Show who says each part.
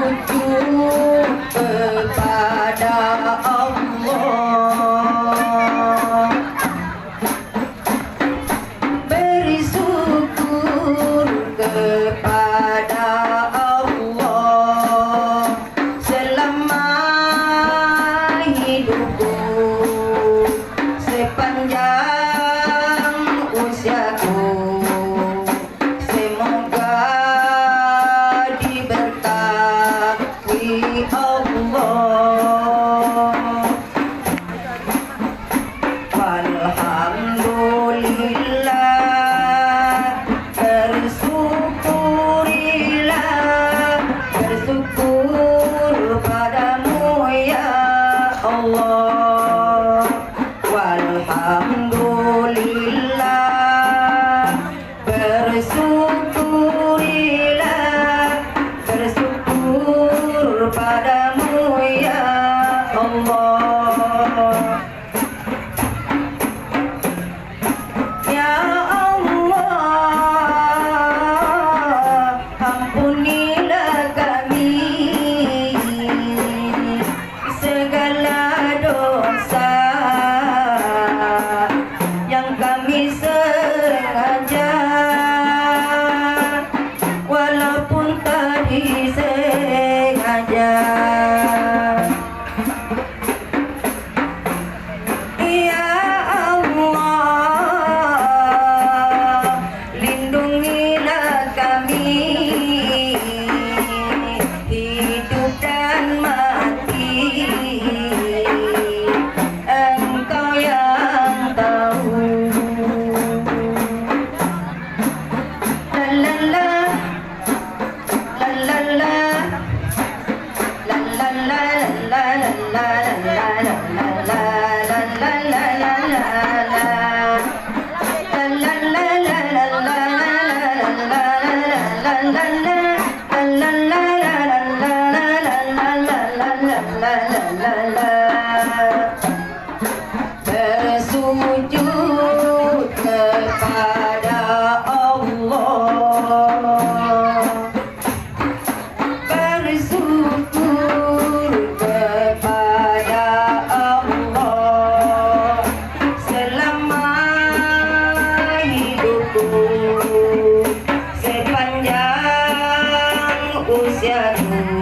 Speaker 1: bersujud kepada Allah, beri syukur kepada Allah selama hidupku, sepanjang usiaku. Semoga diberkati Allah. Alhamdulillah, bersyukurilah, bersyukur padamu ya Allah. Walhamdulillah, bersyukurilah, bersyukur padamu ya Allah. Ya Allah, ampunilah kami segala dosa yang kami sengaja walaupun tak disengaja. Ya Allah, lindungilah kami hidup dan mati, Engkau yang tahu. La la la, la la la, la la la, la la la, la bersujud kepada Allah, bersyukur kepada Allah selama hidupku, sepanjang usiaku.